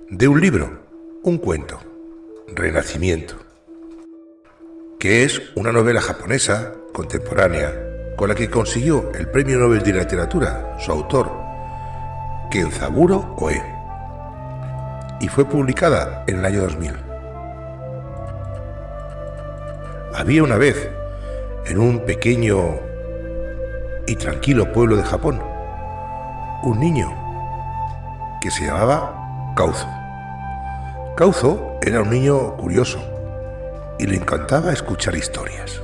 de un libro, un cuento, Renacimiento, que es una novela japonesa contemporánea con la que consiguió el Premio Nobel de Literatura su autor, Kenzaburo Oe, y fue publicada en el año 2000. Había una vez, en un pequeño y tranquilo pueblo de Japón, un niño que se llamaba Kauzo. Kauzo era un niño curioso y le encantaba escuchar historias.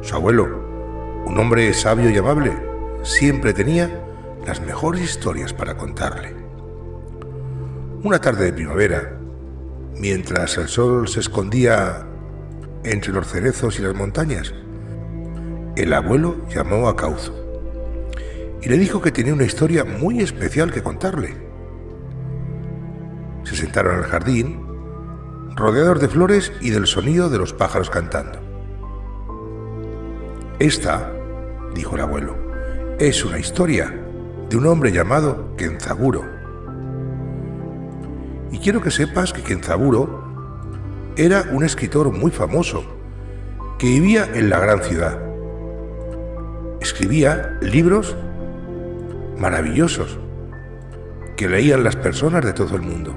Su abuelo, un hombre sabio y amable, siempre tenía las mejores historias para contarle. Una tarde de primavera, mientras el sol se escondía entre los cerezos y las montañas, el abuelo llamó a Kauzo y le dijo que tenía una historia muy especial que contarle. Se sentaron en el jardín, rodeados de flores y del sonido de los pájaros cantando. Esta, dijo el abuelo, es una historia de un hombre llamado Kenzaburo. Y quiero que sepas que Kenzaburo era un escritor muy famoso que vivía en la gran ciudad. Escribía libros maravillosos que leían las personas de todo el mundo.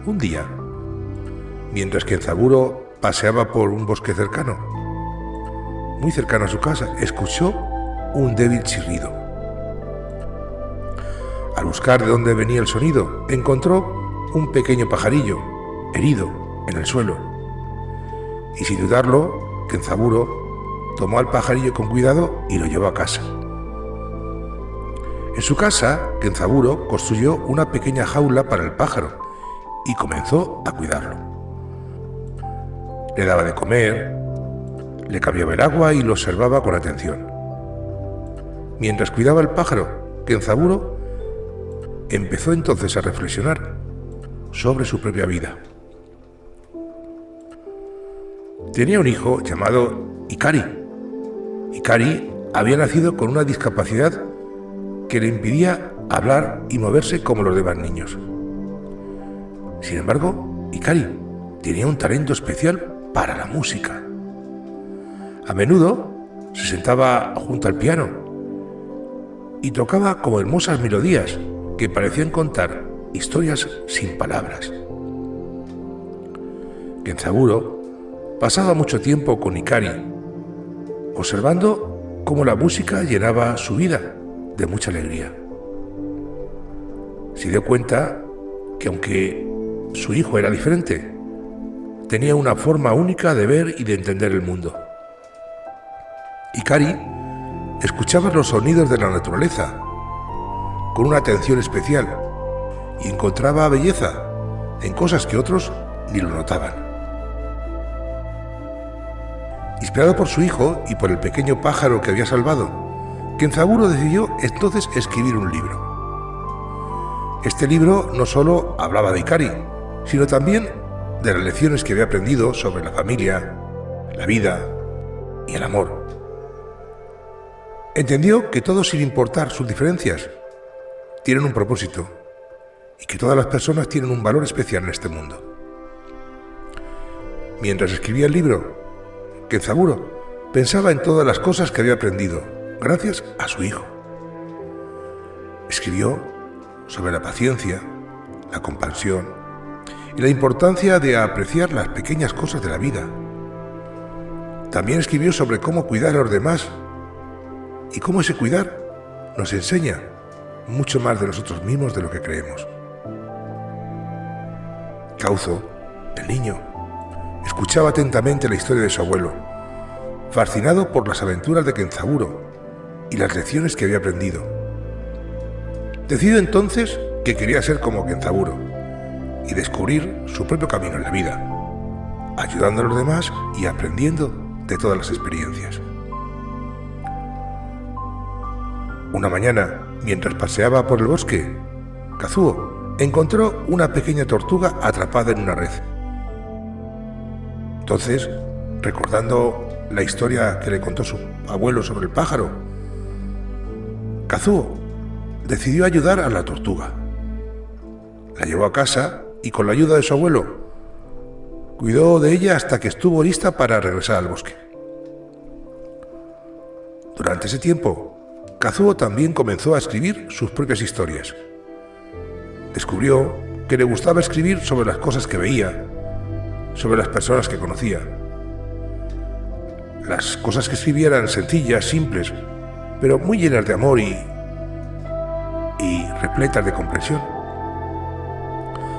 Un día, mientras Kenzaburo paseaba por un bosque cercano, muy cercano a su casa, escuchó un débil chirrido. Al buscar de dónde venía el sonido, encontró un pequeño pajarillo herido en el suelo. Y sin dudarlo, Kenzaburo tomó al pajarillo con cuidado y lo llevó a casa. En su casa, Kenzaburo construyó una pequeña jaula para el pájaro y comenzó a cuidarlo. Le daba de comer, le cambiaba el agua y lo observaba con atención. Mientras cuidaba al pájaro, Kenzaburo empezó entonces a reflexionar sobre su propia vida. Tenía un hijo llamado Ikari. Ikari había nacido con una discapacidad que le impedía hablar y moverse como los demás niños. Sin embargo, Ikari tenía un talento especial para la música. A menudo se sentaba junto al piano y tocaba como hermosas melodías que parecían contar historias sin palabras. Kenzaburo pasaba mucho tiempo con Ikari, observando cómo la música llenaba su vida de mucha alegría. Se dio cuenta que aunque su hijo era diferente, tenía una forma única de ver y de entender el mundo. Ikari escuchaba los sonidos de la naturaleza con una atención especial y encontraba belleza en cosas que otros ni lo notaban. Inspirado por su hijo y por el pequeño pájaro que había salvado, Kenzaburo decidió entonces escribir un libro. Este libro no solo hablaba de Ikari, sino también de las lecciones que había aprendido sobre la familia, la vida y el amor. Entendió que todos, sin importar sus diferencias, tienen un propósito y que todas las personas tienen un valor especial en este mundo. Mientras escribía el libro, Kenzaburo pensaba en todas las cosas que había aprendido gracias a su hijo. Escribió sobre la paciencia, la compasión y la importancia de apreciar las pequeñas cosas de la vida. También escribió sobre cómo cuidar a los demás y cómo ese cuidar nos enseña mucho más de nosotros mismos de lo que creemos. Kauzo, el niño, escuchaba atentamente la historia de su abuelo, fascinado por las aventuras de Kenzaburo y las lecciones que había aprendido. Decidió entonces que quería ser como Kenzaburo y descubrir su propio camino en la vida, ayudando a los demás y aprendiendo de todas las experiencias. Una mañana, mientras paseaba por el bosque, Kazuo encontró una pequeña tortuga atrapada en una red. Entonces, recordando la historia que le contó su abuelo sobre el pájaro, Kazuo decidió ayudar a la tortuga. La llevó a casa y con la ayuda de su abuelo cuidó de ella hasta que estuvo lista para regresar al bosque. Durante ese tiempo, Kazuo también comenzó a escribir sus propias historias. Descubrió que le gustaba escribir sobre las cosas que veía, sobre las personas que conocía. Las cosas que escribía eran sencillas, simples, pero muy llenas de amor y repletas de comprensión.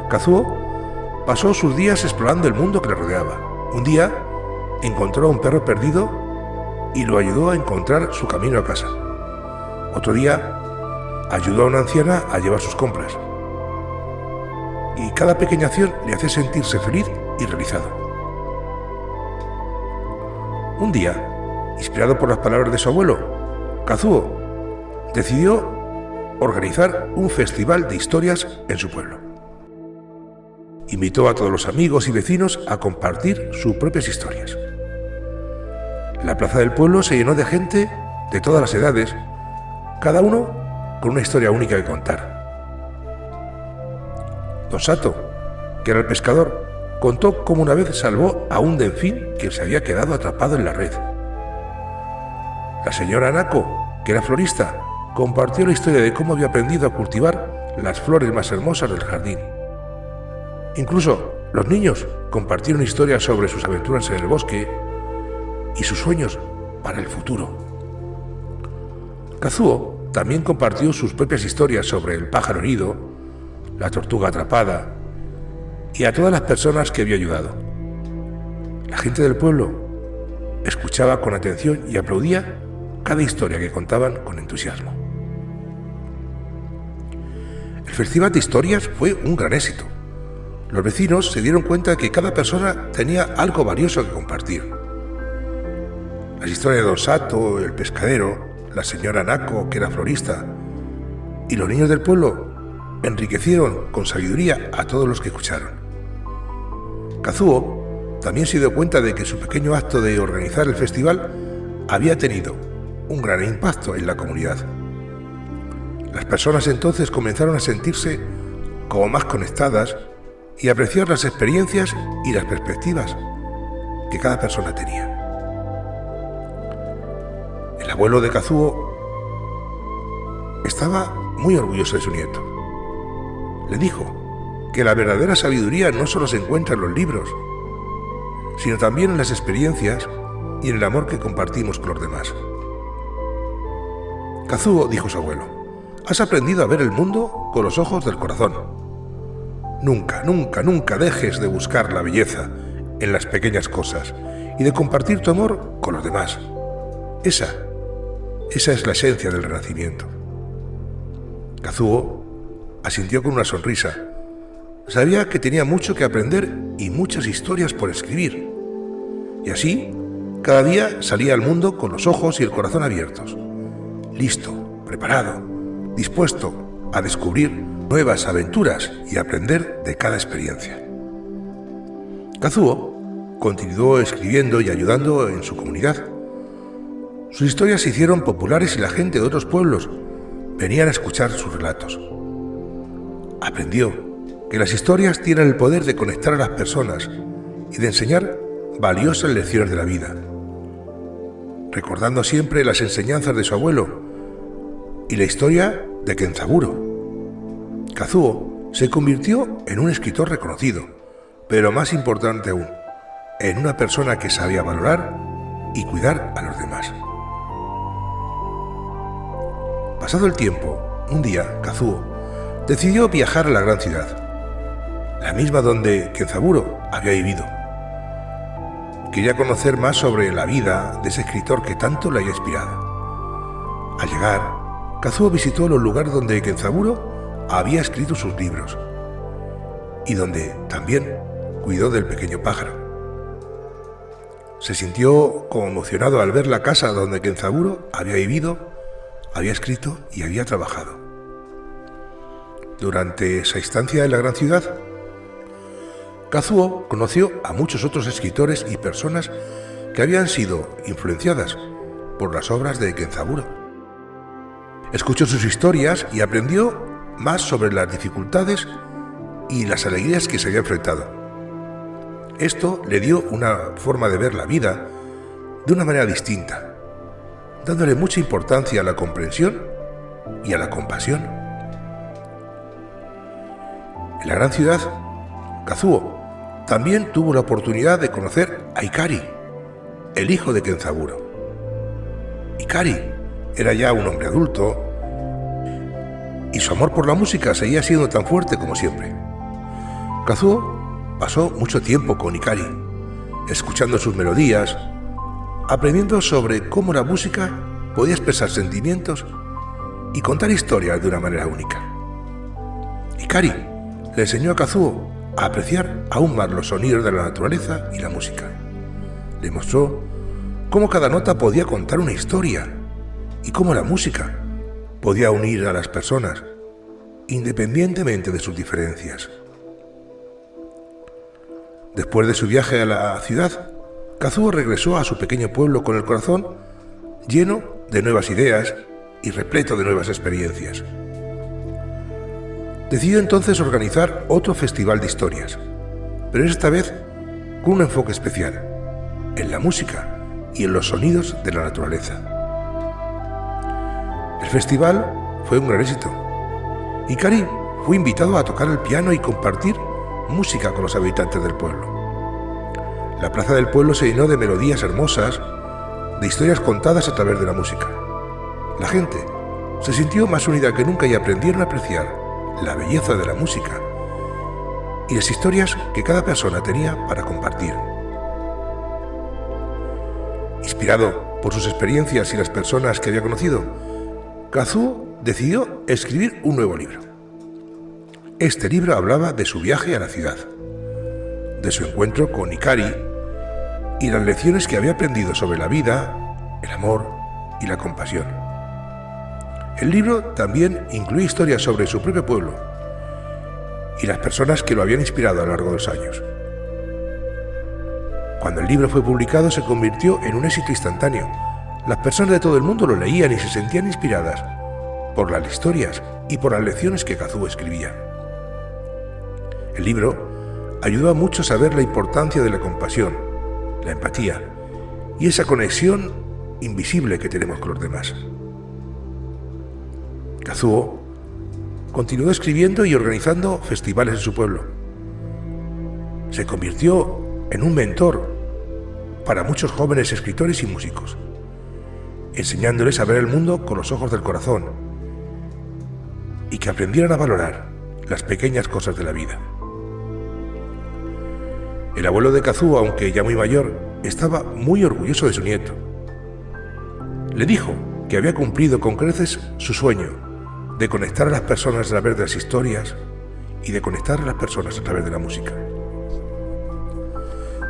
Kazuo pasó sus días explorando el mundo que le rodeaba. Un día encontró a un perro perdido y lo ayudó a encontrar su camino a casa. Otro día ayudó a una anciana a llevar sus compras. Y cada pequeña acción le hacía sentirse feliz y realizado. Un día, inspirado por las palabras de su abuelo, Kazuo decidió organizar un festival de historias en su pueblo. Invitó a todos los amigos y vecinos a compartir sus propias historias. La plaza del pueblo se llenó de gente de todas las edades, cada uno con una historia única que contar. Don Sato, que era el pescador, contó cómo una vez salvó a un delfín que se había quedado atrapado en la red. La señora Nako, que era florista, compartió la historia de cómo había aprendido a cultivar las flores más hermosas del jardín. Incluso los niños compartieron historias sobre sus aventuras en el bosque y sus sueños para el futuro. Kazuo también compartió sus propias historias sobre el pájaro herido, la tortuga atrapada y a todas las personas que había ayudado. La gente del pueblo escuchaba con atención y aplaudía cada historia que contaban con entusiasmo. El Festival de Historias fue un gran éxito. Los vecinos se dieron cuenta de que cada persona tenía algo valioso que compartir. Las historias de Don Sato, el pescadero, la señora Nako, que era florista, y los niños del pueblo enriquecieron con sabiduría a todos los que escucharon. Kazuo también se dio cuenta de que su pequeño acto de organizar el festival había tenido un gran impacto en la comunidad. Las personas entonces comenzaron a sentirse como más conectadas y a apreciar las experiencias y las perspectivas que cada persona tenía. El abuelo de Kazuo estaba muy orgulloso de su nieto. Le dijo que la verdadera sabiduría no solo se encuentra en los libros, sino también en las experiencias y en el amor que compartimos con los demás. Kazuo, dijo su abuelo, has aprendido a ver el mundo con los ojos del corazón. Nunca, nunca, nunca dejes de buscar la belleza en las pequeñas cosas y de compartir tu amor con los demás. Esa es la esencia del renacimiento. Kazuo asintió con una sonrisa. Sabía que tenía mucho que aprender y muchas historias por escribir. Y así, cada día salía al mundo con los ojos y el corazón abiertos, listo, preparado, dispuesto a descubrir nuevas aventuras y aprender de cada experiencia. Kazuo continuó escribiendo y ayudando en su comunidad. Sus historias se hicieron populares y la gente de otros pueblos venían a escuchar sus relatos. Aprendió que las historias tienen el poder de conectar a las personas y de enseñar valiosas lecciones de la vida, recordando siempre las enseñanzas de su abuelo y la historia de Kenzaburo. Kazuo se convirtió en un escritor reconocido, pero más importante aún, en una persona que sabía valorar y cuidar a los demás. Pasado el tiempo, un día, Kazuo decidió viajar a la gran ciudad, la misma donde Kenzaburo había vivido. Quería conocer más sobre la vida de ese escritor que tanto le había inspirado. Al llegar, Kazuo visitó los lugares donde Kenzaburo había escrito sus libros y donde también cuidó del pequeño pájaro. Se sintió conmocionado al ver la casa donde Kenzaburo había vivido, había escrito y había trabajado. Durante esa estancia en la gran ciudad, Kazuo conoció a muchos otros escritores y personas que habían sido influenciadas por las obras de Kenzaburo. Escuchó sus historias y aprendió más sobre las dificultades y las alegrías que se había enfrentado. Esto le dio una forma de ver la vida de una manera distinta, dándole mucha importancia a la comprensión y a la compasión. En la gran ciudad, Kazuo también tuvo la oportunidad de conocer a Ikari, el hijo de Kenzaburo. Ikari era ya un hombre adulto y su amor por la música seguía siendo tan fuerte como siempre. Kazuo pasó mucho tiempo con Ikari, escuchando sus melodías, aprendiendo sobre cómo la música podía expresar sentimientos y contar historias de una manera única. Ikari le enseñó a Kazuo a apreciar aún más los sonidos de la naturaleza y la música. Le mostró cómo cada nota podía contar una historia y cómo la música podía unir a las personas independientemente de sus diferencias. Después de su viaje a la ciudad, Kazuo regresó a su pequeño pueblo con el corazón lleno de nuevas ideas y repleto de nuevas experiencias. Decidió entonces organizar otro festival de historias, pero esta vez con un enfoque especial, en la música y en los sonidos de la naturaleza. El festival fue un gran éxito. Ikari fue invitado a tocar el piano y compartir música con los habitantes del pueblo. La plaza del pueblo se llenó de melodías hermosas, de historias contadas a través de la música. La gente se sintió más unida que nunca y aprendieron a apreciar la belleza de la música y las historias que cada persona tenía para compartir. Inspirado por sus experiencias y las personas que había conocido, Kazuo decidió escribir un nuevo libro. Este libro hablaba de su viaje a la ciudad, de su encuentro con Ikari y las lecciones que había aprendido sobre la vida, el amor y la compasión. El libro también incluye historias sobre su propio pueblo y las personas que lo habían inspirado a lo largo de los años. Cuando el libro fue publicado se convirtió en un éxito instantáneo. Las personas de todo el mundo lo leían y se sentían inspiradas por las historias y por las lecciones que Kazuo escribía. El libro ayudó a muchos a ver la importancia de la compasión, la empatía y esa conexión invisible que tenemos con los demás. Kazuo continuó escribiendo y organizando festivales en su pueblo. Se convirtió en un mentor para muchos jóvenes escritores y músicos, enseñándoles a ver el mundo con los ojos del corazón y que aprendieran a valorar las pequeñas cosas de la vida. El abuelo de Kazuo, aunque ya muy mayor, estaba muy orgulloso de su nieto. Le dijo que había cumplido con creces su sueño de conectar a las personas a través de las historias y de conectar a las personas a través de la música.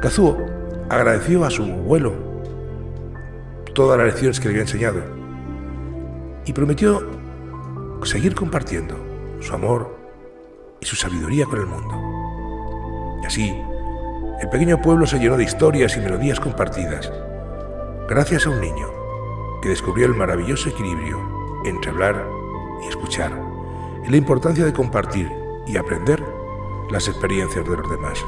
Kazuo agradeció a su abuelo todas las lecciones que le había enseñado y prometió seguir compartiendo su amor y su sabiduría con el mundo. Y así, el pequeño pueblo se llenó de historias y melodías compartidas, gracias a un niño que descubrió el maravilloso equilibrio entre hablar y escuchar, y la importancia de compartir y aprender las experiencias de los demás.